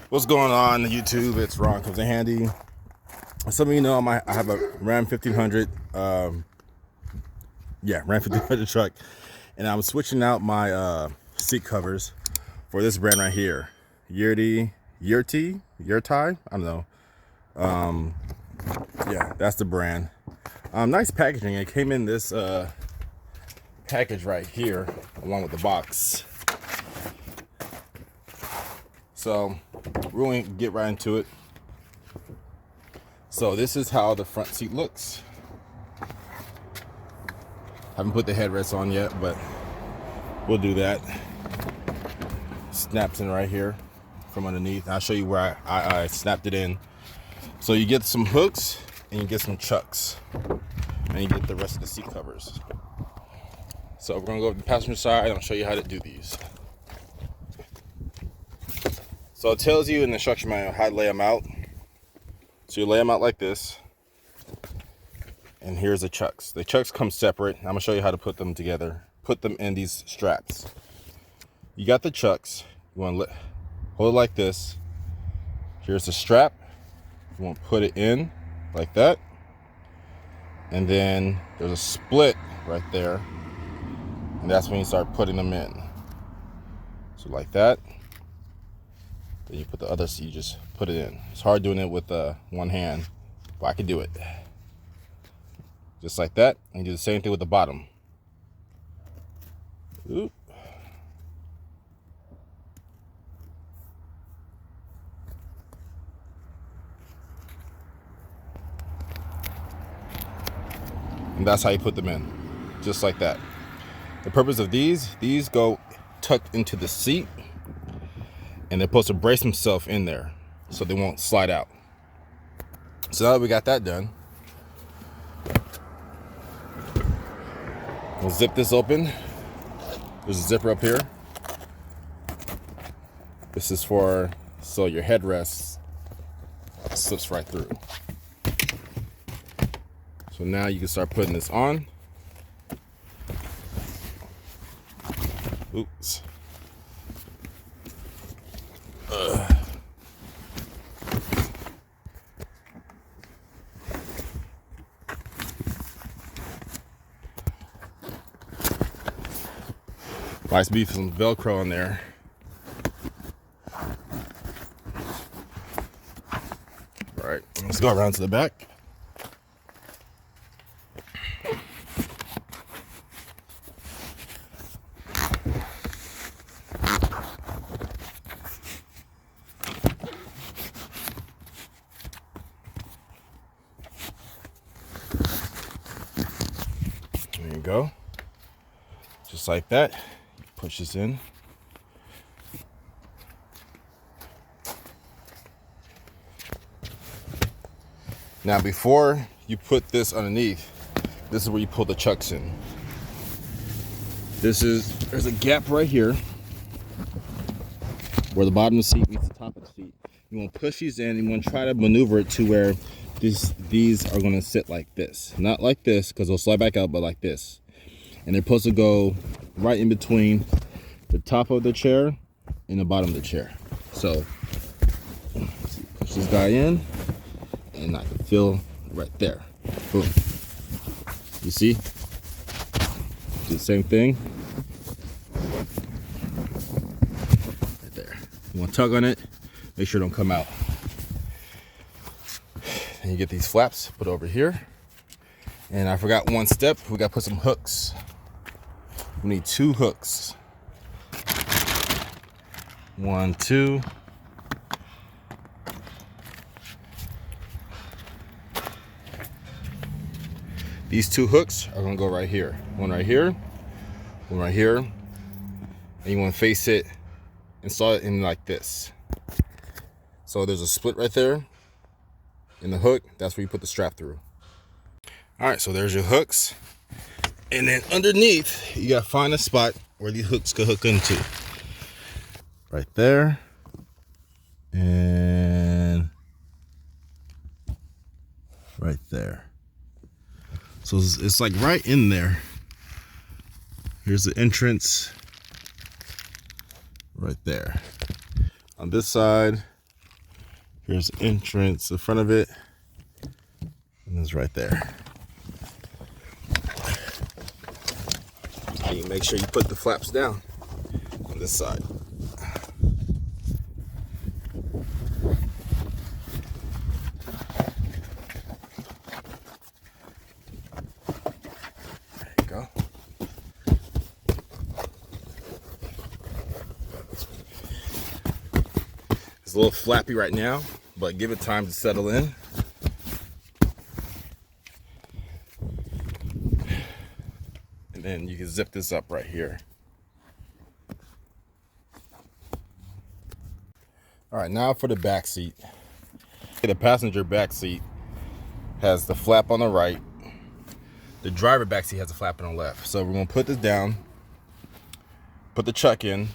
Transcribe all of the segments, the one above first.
What's going on YouTube? It's Ron Comes in Handy. Some of you know I have a Ram 1500. Ram 1500 truck, and I'm switching out my seat covers for this brand right here, Yiertai. I don't know. Yeah, that's the brand. Nice packaging. It came in this package right here, along with the box. So we're going to get right into it. So this is how the front seat looks. Haven't put the headrest on yet, but we'll do that. Snaps in right here from underneath. I'll show you where I snapped it in. So you get some hooks and you get some chucks, and you get the rest of the seat covers. So we're gonna go to the passenger side and I'll show you how to do these. So it tells you in the instruction manual how to lay them out. So you lay them out like this. And here's the chucks. The chucks come separate. I'm gonna show you how to put them together. Put them in these straps. You got the chucks. You wanna hold it like this. Here's the strap. You want to put it in like that. And then there's a split right there. And that's when you start putting them in. So like that. Then you put the other, so you just put it in. It's hard doing it with one hand, but I can do it. Just like that. And you do the same thing with the bottom. Oop. And that's how you put them in. Just like that. The purpose of these go tucked into the seat. And they're supposed to brace themselves in there so they won't slide out. So now that we got that done, we'll zip this open. There's a zipper up here. This is for so your headrest slips right through. So now you can start putting this on. Oops. Nice beef, some Velcro in there. All right, let's go around to the back. There you go. Just like that. Push this in. Now before you put this underneath, this is where you pull the chucks in. There's a gap right here where the bottom of the seat meets the top of the seat. You want to push these in and you want to try to maneuver it to where these are going to sit like this. Not like this because they'll slide back out, but like this. And they're supposed to go right in between the top of the chair and the bottom of the chair. So push this guy in and I can feel right there. Boom. You see? Do the same thing. Right there. You want to tug on it, make sure it don't come out. And you get these flaps put over here. And I forgot one step, we got to put some hooks. We need 2 hooks. 1, 2. These 2 hooks are gonna go right here. One right here, one right here. And you wanna face it, install it in like this. So there's a split right there in the hook. That's where you put the strap through. All right, so there's your hooks. And then underneath, you gotta find a spot where these hooks could hook into. Right there. And right there. So it's like right in there. Here's the entrance right there. On this side, Here's the entrance, the front of it, and it's right there. And you make sure you put the flaps down on this side. There you go. It's a little flappy right now, but give it time to settle in. And then you can zip this up right here. All right, now for the back seat. The passenger back seat has the flap on the right. The driver back seat has a flap on the left. So we're gonna put this down, put the chuck in,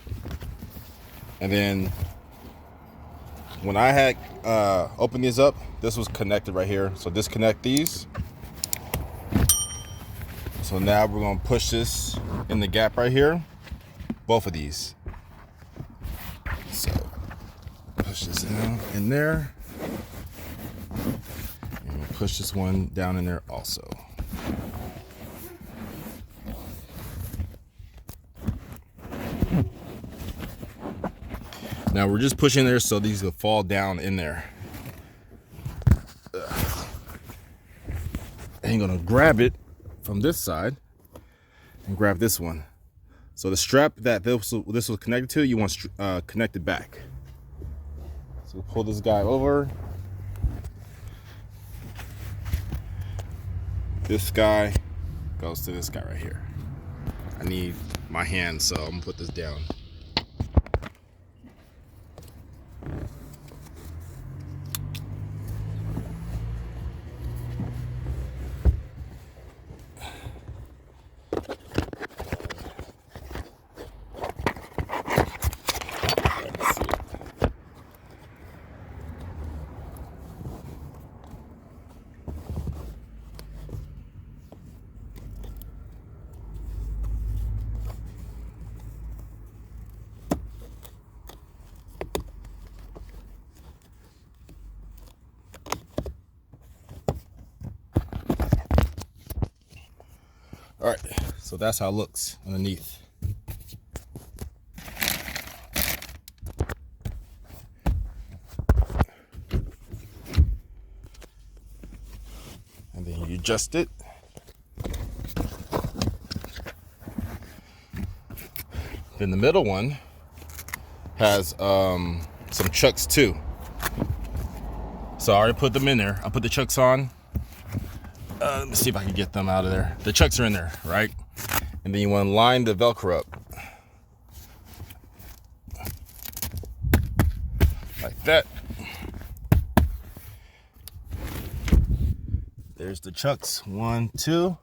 and then when I had opened these up, this was connected right here. So disconnect these. So now we're gonna push this in the gap right here, both of these. So push this in there, and we'll push this one down in there also. Now we're just pushing there so these will fall down in there. And you're gonna grab it from this side and grab this one. So the strap that this was connected to, you want connected back. So we'll pull this guy over. This guy goes to this guy right here. I need my hand, so I'm gonna put this down. All right, so that's how it looks underneath. And then you adjust it. Then the middle one has some chucks too. So I already put them in there. I put the chucks on. Let me see if I can get them out of there. The chucks are in there, right? And then you want to line the Velcro up. Like that. There's the chucks, 1, 2,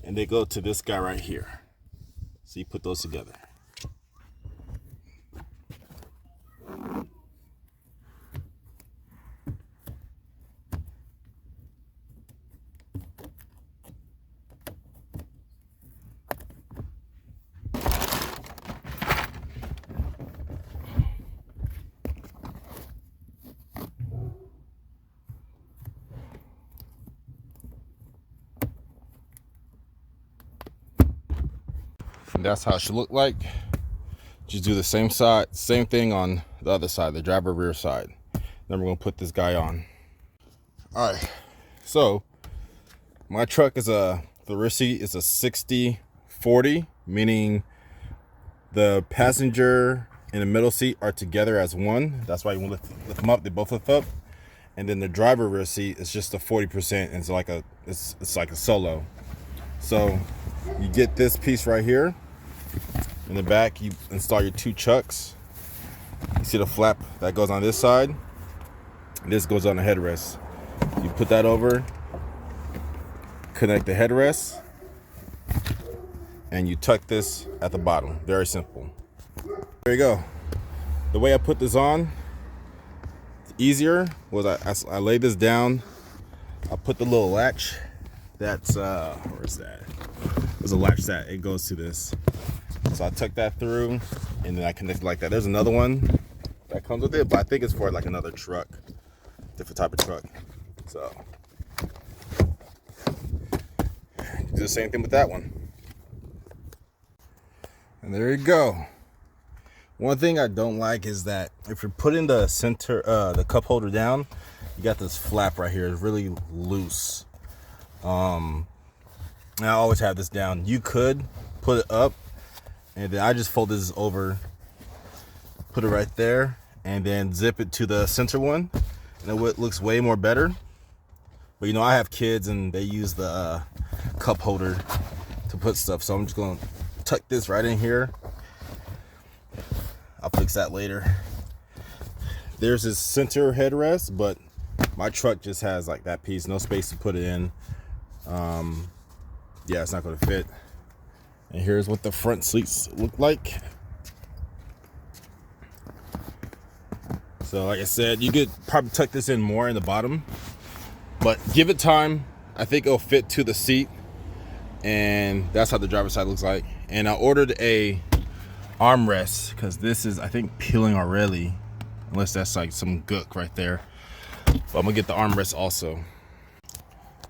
and they go to this guy right here. So you put those together. And that's how it should look like. Just do the same thing on the other side, the driver rear side. Then we're gonna put this guy on. All right, so my truck is the rear seat is a 60-40, meaning the passenger and the middle seat are together as one. That's why you want to lift them up, they both lift up. And then the driver rear seat is just a 40%, and it's like a solo. So you get this piece right here. In the back, you install your 2 chucks. You see the flap that goes on this side. This goes on the headrest. You put that over, connect the headrest, and you tuck this at the bottom. Very simple. There you go. The way I put this on, easier was I laid this down. I put the little latch. That's where's that? There's a latch that it goes to this. So I tuck that through, and then I connect it like that. There's another one that comes with it, but I think it's for like another truck. different type of truck. So do the same thing with that one. And there you go. One thing I don't like is that if you're putting the center, the cup holder down, you got this flap right here. It's really loose. And I always have this down. You could put it up, and then I just fold this over, put it right there, and then zip it to the center one, and it looks way more better. But you know, I have kids and they use the cup holder to put stuff, so I'm just gonna tuck this right in here. I'll fix that later. There's this center headrest, but my truck just has like that piece, no space to put it in. Yeah, it's not gonna fit. And here's what the front seats look like. So like I said, you could probably tuck this in more in the bottom, but give it time. I think it'll fit to the seat, and that's how the driver's side looks like. And I ordered a armrest because this is, I think, peeling already, unless that's like some gook right there. But I'm gonna get the armrest also.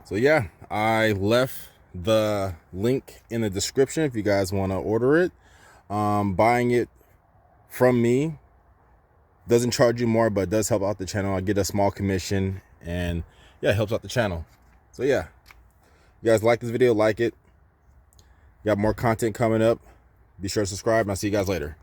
So yeah, I left the link in the description if you guys want to order it. Buying it from me doesn't charge you more, but it does help out the channel. I get a small commission, and yeah, it helps out the channel. So yeah, you guys like this video, like it. Got more content coming up. Be sure to subscribe, and I'll see you guys later.